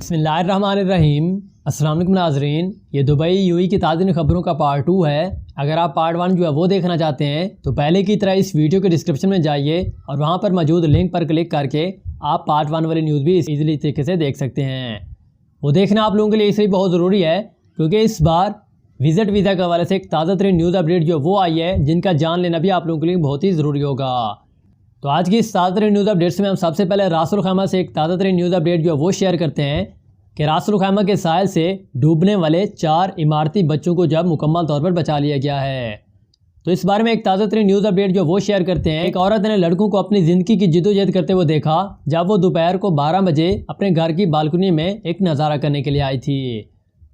बिस्मिल्लाहिर्रहमानिर्रहीम। अस्सलाम वालेकुम नाज़रीन, ये दुबई यूएई की ताज़ा खबरों का पार्ट 2 है। अगर आप पार्ट 1 जो है वो देखना चाहते हैं तो पहले की तरह इस वीडियो के डिस्क्रिप्शन में जाइए और वहाँ पर मौजूद लिंक पर क्लिक करके आप पार्ट 1 वाली न्यूज़ भी ईजिली तरीके से देख सकते हैं। वो देखना आप लोगों के लिए इसलिए बहुत ज़रूरी है क्योंकि इस बार विज़िट वीज़ा के हवाले से एक ताज़ा तरीन न्यूज़ अपडेट जो वो आई है जिनका जान लेना भी आप लोगों के लिए बहुत ही ज़रूरी होगा। तो आज की इस ताज़ा तरीन न्यूज़ अपडेट्स में हम सबसे पहले रास अल खैमा से एक ताज़ा तरीन न्यूज़ अपडेट जो है वो शेयर करते हैं कि रास अल खैमा के साहिल से डूबने वाले 4 इमारती बच्चों को जब मुकम्मल तौर पर बचा लिया गया है। तो इस बारे में एक ताज़ा तरीन न्यूज़ अपडेट जो वो शेयर करते हैं। एक औरत ने लड़कों को अपनी ज़िंदगी की जिद्दोजहद करते हुए देखा जब वो दोपहर को 12 बजे अपने घर की बालकनी में एक नज़ारा करने के लिए आई थी।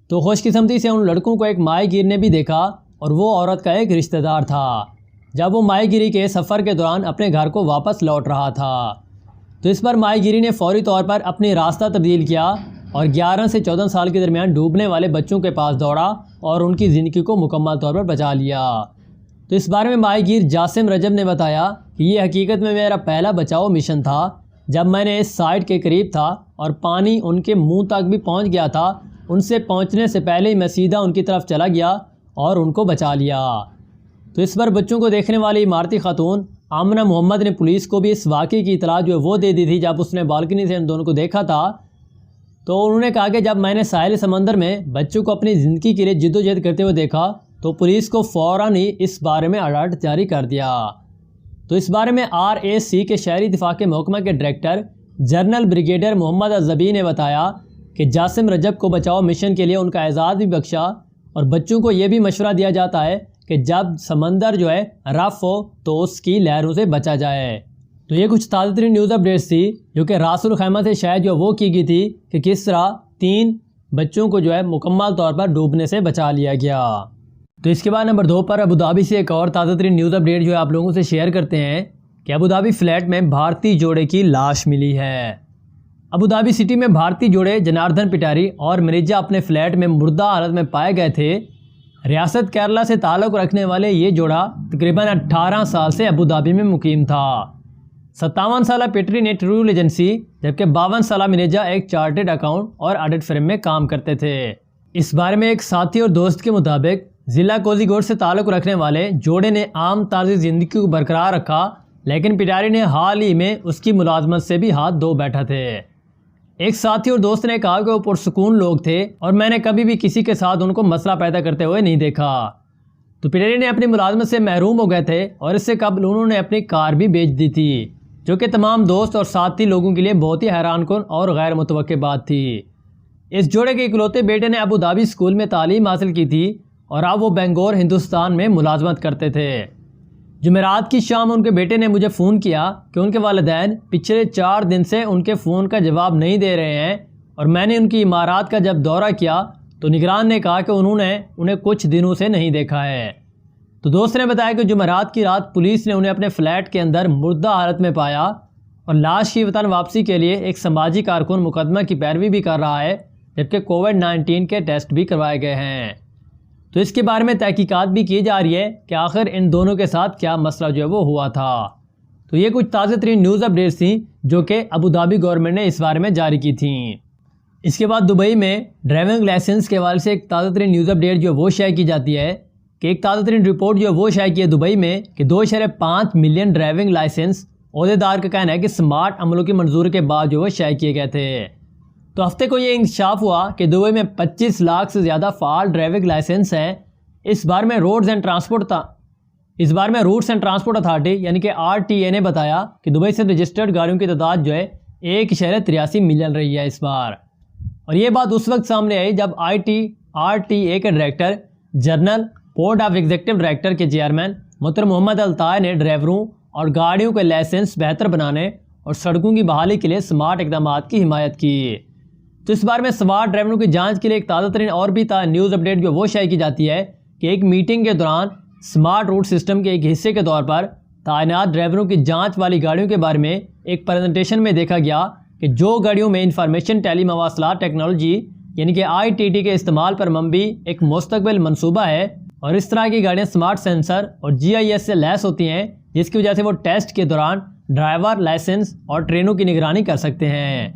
तो खुशकिस्मती से उन लड़कों को एक माहीगीर ने भी देखा और वो औरत का एक रिश्तेदार था जब वो माहीगिरी के सफ़र के दौरान अपने घर को वापस लौट रहा था। तो इस पर माहीगिरी ने फौरी तौर पर अपनी रास्ता तब्दील किया और 11 से 14 साल के दरमियान डूबने वाले बच्चों के पास दौड़ा और उनकी ज़िंदगी को मुकम्मल तौर पर बचा लिया। तो इस बारे में माहीगीर जासिम रजब ने बताया कि ये हकीकत में मेरा पहला बचाव मिशन था। जब मैंने इस साइट के करीब था और पानी उनके मुँह तक भी पहुँच गया था, उनसे पहुँचने से पहले ही मैं सीधा उनकी तरफ चला गया और उनको बचा लिया। तो इस पर बच्चों को देखने वाली इमारती खातून आमना मोहम्मद ने पुलिस को भी इस वाक़े की इतला जो है वो दे दी थी जब उसने बालकनी से इन दोनों को देखा था। तो उन्होंने कहा कि जब मैंने साहिल समंदर में बच्चों को अपनी ज़िंदगी के लिए जिद्दोजहद करते हुए देखा तो पुलिस को फ़ौरन ही इस बारे में अलर्ट जारी कर दिया। तो इस बारे में RAC के शहरी दिफा के महकमा के डायरेक्टर जनरल ब्रिगेडियर मोहम्मद अज़बी ने बताया कि जासिम रजब को बचाओ मिशन के लिए उनका एजाज़ भी बख्शा और बच्चों को ये भी मशवरा दिया जाता है कि जब समंदर जो है रफ़ हो तो उसकी लहरों से बचा जाए। तो ये कुछ ताज़ा तरीन न्यूज़ अपडेट्स थी जो कि रास अल खैमा से शायद जो वो की गई थी कि किस तरह 3 बच्चों को जो है मुकम्मल तौर पर डूबने से बचा लिया गया। तो इसके बाद नंबर 2 पर अबू धाबी से एक और ताज़ा तरीन न्यूज़ अपडेट जो है आप लोगों से शेयर करते हैं कि अबू धाबी फ्लैट में भारतीय जोड़े की लाश मिली है। अबू धाबी सिटी में भारतीय जोड़े जनार्दन पिटारी और मरीजा अपने फ्लैट में मुर्दा हालत में पाए गए थे। रियासत केरला से ताल्लुक़ रखने वाले ये जोड़ा तकरीबन 18 साल से अबू धाबी में मुकीम था। 57 साला पिटरी ने ट्रूल एजेंसी जबकि 52 साला मिनेजा एक चार्टेड अकाउंट और ऑडिट फर्म में काम करते थे। इस बारे में एक साथी और दोस्त के मुताबिक ज़िला कोझिकोड से ताल्लुक़ रखने वाले जोड़े ने आम ताज़ी ज़िंदगी को बरकरार रखा, लेकिन पिटारी ने हाल ही में उसकी मुलाजमत से भी हाथ धो बैठा थे। एक साथी और दोस्त ने कहा कि वो पुरसुकून लोग थे और मैंने कभी भी किसी के साथ उनको मसला पैदा करते हुए नहीं देखा। तो पिटारी ने अपनी मुलाजमत से महरूम हो गए थे और इससे कबल उन्होंने अपनी कार भी बेच दी थी, जो कि तमाम दोस्त और साथी लोगों के लिए बहुत ही हैरानकुन और गैर मुतवक्के बात थी। इस जोड़े के इकलौते बेटे ने अबू धाबी स्कूल में तालीम हासिल की थी और अब वो बेंगलोर हिंदुस्तान में मुलाजमत करते थे। जुमेरात की शाम उनके बेटे ने मुझे फ़ोन किया कि उनके वालिदैन पिछले 4 दिन से उनके फ़ोन का जवाब नहीं दे रहे हैं और मैंने उनकी इमारत का जब दौरा किया तो निगरान ने कहा कि उन्होंने उन्हें कुछ दिनों से नहीं देखा है। तो दोस्त ने बताया कि जुमेरात की रात पुलिस ने उन्हें अपने फ्लैट के अंदर मुर्दा हालत में पाया और लाश की वतन वापसी के लिए एक समाजी कारकुन मुकदमा की पैरवी भी कर रहा है, जबकि कोविड-19 के टेस्ट भी करवाए गए हैं। तो इसके बारे में तहकीकात भी की जा रही है कि आखिर इन दोनों के साथ क्या मसला जो है वो हुआ था। तो ये कुछ ताज़ा तरीन न्यूज़ अपडेट्स थी जो कि अबू धाबी गवर्नमेंट ने इस बारे में जारी की थी। इसके बाद दुबई में ड्राइविंग लाइसेंस के हवाले से एक ताज़ा तरीन न्यूज़ अपडेट जो वो शेयर की जाती है कि एक ताज़ा तरीन रिपोर्ट जो वो शेयर की है दुबई में कि 2.5 मिलियन ड्राइविंग लाइसेंस ओहदेदार का कहना है कि स्मार्ट अमलों की मंजूरी के बाद जो वो शेयर किए गए थे। तो हफ्ते को ये इंकशाफ हुआ कि दुबई में 25 लाख से ज़्यादा फ़ाल ड्राइविंग लाइसेंस हैं। इस बार में रूट्स एंड ट्रांसपोर्ट अथॉरिटी यानी कि RTA ने बताया कि दुबई से रजिस्टर्ड गाड़ियों की तादाद जो है 1.83 मिलियन रही है इस बार। और ये बात उस वक्त सामने आई जब RTA के director general board of executive director के चेयरमैन मोहतरम मोहम्मद अल्ताई ने ड्राइवरों और गाड़ियों के लाइसेंस बेहतर बनाने और सड़कों की बहाली के लिए स्मार्ट इकदाम की हिमायत की। तो इस बार में स्मार्ट ड्राइवरों की जांच के लिए एक ताज़ा तरीन और भी न्यूज़ अपडेट जो वो शेयर की जाती है कि एक मीटिंग के दौरान स्मार्ट रूट सिस्टम के एक हिस्से के तौर पर तैनात ड्राइवरों की जांच वाली गाड़ियों के बारे में एक प्रेजेंटेशन में देखा गया कि जो गाड़ियों में इंफॉर्मेशन टेलीमवासलात टेक्नोलॉजी यानी कि ITT के इस्तेमाल पर मबनी एक मुस्तकबिल मनसूबा है और इस तरह की गाड़ियाँ स्मार्ट सेंसर और GIS से लैस होती हैं, जिसकी वजह से वो टेस्ट के दौरान ड्राइवर लाइसेंस और ट्रेनों की निगरानी कर सकते हैं।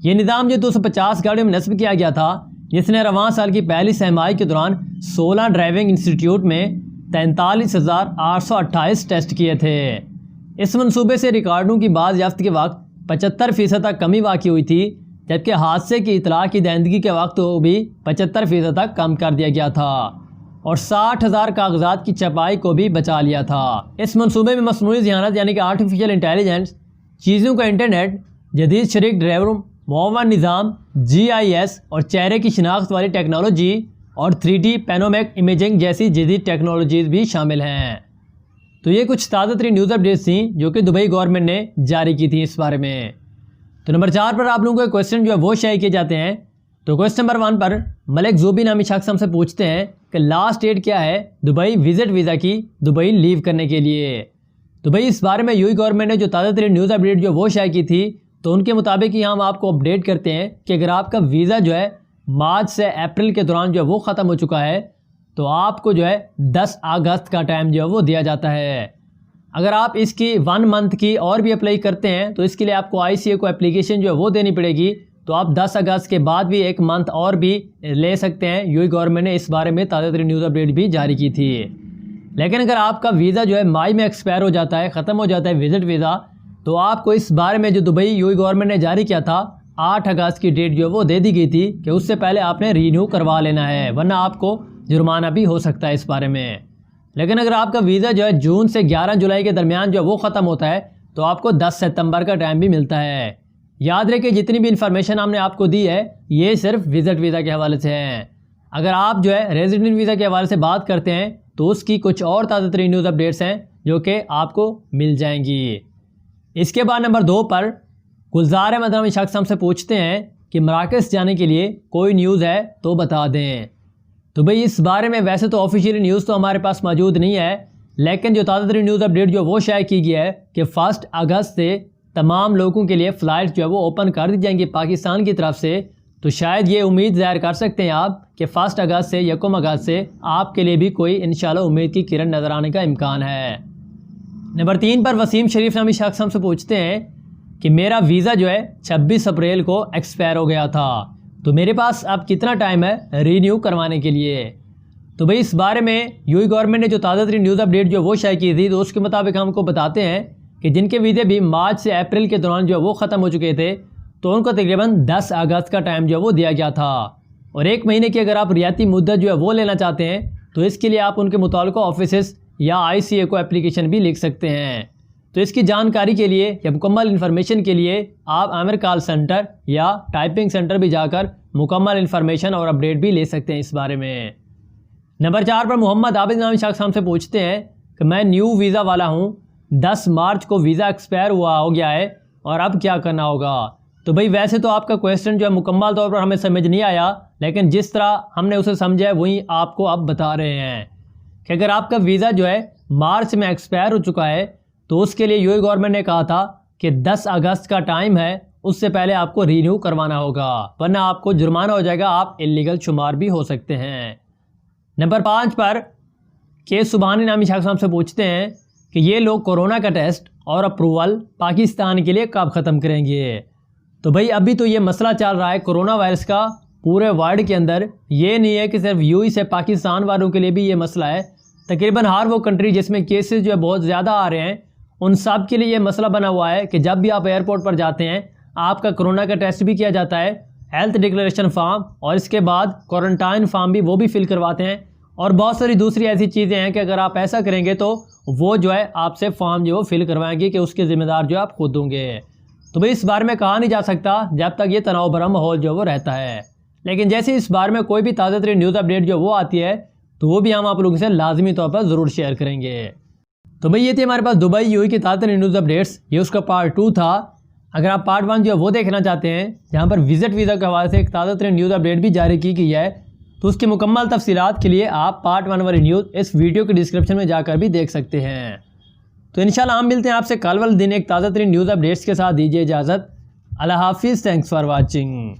ये निज़ाम जो 250 गाड़ियों में नस्ब किया गया था, जिसने रवां साल की पहली सहमाई के दौरान 16 ड्राइविंग इंस्टीट्यूट में 43,828 टेस्ट किए थे। इस मंसूबे से रिकॉर्डों की बाज़याफ्त के वक्त 75% तक कमी वाक़ई हुई थी, जबकि हादसे की इतला की दहिंदगी के वक्त को भी 75% तक कम कर दिया गया था और 60,000 कागजात की छपाई को भी बचा लिया था। इस मंसूबे में मसनूई ज़हानत यानी कि आर्टिफिशियल इंटेलिजेंस, चीज़ों का इंटरनेट, जदीद शरीक ड्राइवरों, मुआवन निज़ाम, GIS और चेहरे की शिनाख्त वाली टेक्नोलॉजी और 3D पैनोमेक इमेजिंग जैसी जदीद टेक्नोलॉजीज़ भी शामिल हैं। तो ये कुछ ताज़ा तरीन न्यूज़ अपडेट्स थी जो कि दुबई गवर्नमेंट ने जारी की थी इस बारे में। तो नंबर 4 पर आप लोगों को क्वेश्चन जो है वो शेयर किए जाते हैं। तो क्वेश्चन नंबर 1 पर मलिक ज़ूबी नामी शख्स हमसे पूछते हैं कि लास्ट डेट क्या है दुबई विजिट वीज़ा की दुबई लीव करने के लिए। तो भाई इस बारे में यूएई गवर्नमेंट ने जो ताज़ा तरीन न्यूज़ अपडेट जो वो शेयर की थी, तो उनके मुताबिक ही हम आपको अपडेट करते हैं कि अगर आपका वीज़ा जो है मार्च से अप्रैल के दौरान जो है वो ख़त्म हो चुका है, तो आपको जो है 10 अगस्त का टाइम जो है वो दिया जाता है। अगर आप इसकी 1 मंथ की और भी अप्लाई करते हैं तो इसके लिए आपको ICA को एप्लीकेशन जो है वो देनी पड़ेगी। तो आप 10 अगस्त के बाद भी 1 मंथ और भी ले सकते हैं। यूएई गवर्नमेंट ने इस बारे में ताज़ा तरीन न्यूज़ अपडेट भी जारी की थी। लेकिन अगर आपका वीज़ा जो है मई में एक्सपायर हो जाता है, ख़त्म हो जाता है विजिट वीज़ा, तो आपको इस बारे में जो दुबई यूएई गवर्नमेंट ने जारी किया था 8 अगस्त की डेट जो है वो दे दी गई थी कि उससे पहले आपने रीन्यू करवा लेना है, वरना आपको जुर्माना भी हो सकता है इस बारे में। लेकिन अगर आपका वीज़ा जो है जून से 11 जुलाई के दरमियान जो है वो ख़त्म होता है, तो आपको 10 सितंबर का टाइम भी मिलता है। याद रखें जितनी भी इन्फॉर्मेशन हमने आपको दी है ये सिर्फ विजिट वीज़ा के हवाले से हैं। अगर आप जो है रेजिडेंट वीज़ा के हवाले से बात करते हैं तो उसकी कुछ और ताज़ा तरीन न्यूज़ अपडेट्स हैं जो कि आपको मिल जाएंगी। इसके बाद नंबर 2 पर गुलजार अहमद नामी शख्स हमसे पूछते हैं कि मराकश जाने के लिए कोई न्यूज़ है तो बता दें। तो भाई इस बारे में वैसे तो ऑफिशियल न्यूज़ तो हमारे पास मौजूद नहीं है, लेकिन जो ताज़ा तरीन न्यूज़ अपडेट जो वो शेयर की गई है कि 1 अगस्त से तमाम लोगों के लिए फ़्लाइट जो है वो ओपन कर दी जाएंगी पाकिस्तान की तरफ से। तो शायद ये उम्मीद ज़ाहिर कर सकते हैं आप कि 1 अगस्त से 1 अगस्त से आपके लिए भी कोई इंशाल्लाह उम्मीद की किरण नज़र आने का इम्कान है। नंबर 3 पर वसीम शरीफ नामी शख्स हमसे पूछते हैं कि मेरा वीज़ा जो है 26 अप्रैल को एक्सपायर हो गया था, तो मेरे पास अब कितना टाइम है रीन्यू करवाने के लिए। तो भाई इस बारे में यूएई गवर्नमेंट ने जो ताज़ा तरीन न्यूज़ अपडेट जो वो शेयर की थी, तो उसके मुताबिक हमको बताते हैं कि जिनके वीज़े भी मार्च से अप्रैल के दौरान जो वो ख़त्म हो चुके थे, तो उनको तकरीबन 10 अगस्त का टाइम जो वो दिया गया था। और 1 महीने की अगर आप रियायती मुद्दत जो है वो लेना चाहते हैं तो इसके लिए आप उनके मुताल्लिका ऑफिस या ICA को एप्लीकेशन भी लिख सकते हैं। तो इसकी जानकारी के लिए या मुकम्मल इन्फॉर्मेशन के लिए आप आमिर कॉल सेंटर या टाइपिंग सेंटर भी जाकर मुकम्मल इन्फॉर्मेशन और अपडेट भी ले सकते हैं इस बारे में। नंबर 4 पर मोहम्मद आबिद नामी शख्स हमसे पूछते हैं कि मैं न्यू वीज़ा वाला हूँ, 10 मार्च को वीज़ा एक्सपायर हो गया है और अब क्या करना होगा। तो भाई वैसे तो आपका क्वेश्चन जो है मुकम्मल तौर पर हमें समझ नहीं आया, लेकिन जिस तरह हमने उसे समझा है वही आपको अब बता रहे हैं कि अगर आपका वीज़ा जो है मार्च में एक्सपायर हो चुका है तो उसके लिए यूएई गवर्नमेंट ने कहा था कि 10 अगस्त का टाइम है, उससे पहले आपको रीन्यू करवाना होगा, वरना आपको जुर्माना हो जाएगा, आप इलीगल शुमार भी हो सकते हैं। नंबर 5 पर के सुबहानी नामी शख्स हमसे पूछते हैं कि ये लोग कोरोना का टेस्ट और अप्रूवल पाकिस्तान के लिए कब ख़त्म करेंगे। तो भाई अभी तो ये मसला चल रहा है कोरोना वायरस का पूरे वर्ल्ड के अंदर, ये नहीं है कि सिर्फ यूएई से पाकिस्तान वालों के लिए भी ये मसला है। तकरीबन हर वो कंट्री जिसमें केसेस जो है बहुत ज़्यादा आ रहे हैं उन सब के लिए ये मसला बना हुआ है कि जब भी आप एयरपोर्ट पर जाते हैं आपका कोरोना का टेस्ट भी किया जाता है, हेल्थ डिक्लेरेशन फार्म और इसके बाद क्वारंटाइन फार्म भी वो भी फिल करवाते हैं, और बहुत सारी दूसरी ऐसी चीज़ें हैं कि अगर आप ऐसा करेंगे तो वो जो है आपसे फॉर्म जो फिल करवाएंगे कि उसके ज़िम्मेदार जो आप खुद होंगे। तो भाई इस बारे में कहा नहीं जा सकता जब तक ये तनाव भरा माहौल जो वो रहता है, लेकिन जैसे इस बारे में कोई भी ताज़ा तरीन न्यूज़ अपडेट जो वो आती है तो वो भी हम आप लोगों से लाजमी तौर पर ज़रूर शेयर करेंगे। तो भाई ये थी हमारे पास दुबई यूएई की ताज़ा तरीन न्यूज़ अपडेट्स, ये उसका पार्ट 2 था। अगर आप पार्ट 1 जो है वो देखना चाहते हैं जहाँ पर विजिट वीज़ा के हवाले से एक ताज़ा तरीन न्यूज़ अपडेट भी जारी की गई है, तो उसकी मुकम्मल तफसीलात के लिए आप पार्ट 1 वाली न्यूज़ इस वीडियो के डिस्क्रिप्शन में जाकर भी देख सकते हैं। तो इंशाल्लाह हम मिलते हैं आपसे कल वाले दिन एक ताज़ा तरीन न्यूज़ अपडेट्स के साथ। दीजिए इजाज़त। अल्लाह हाफिज़। Thanks for watching.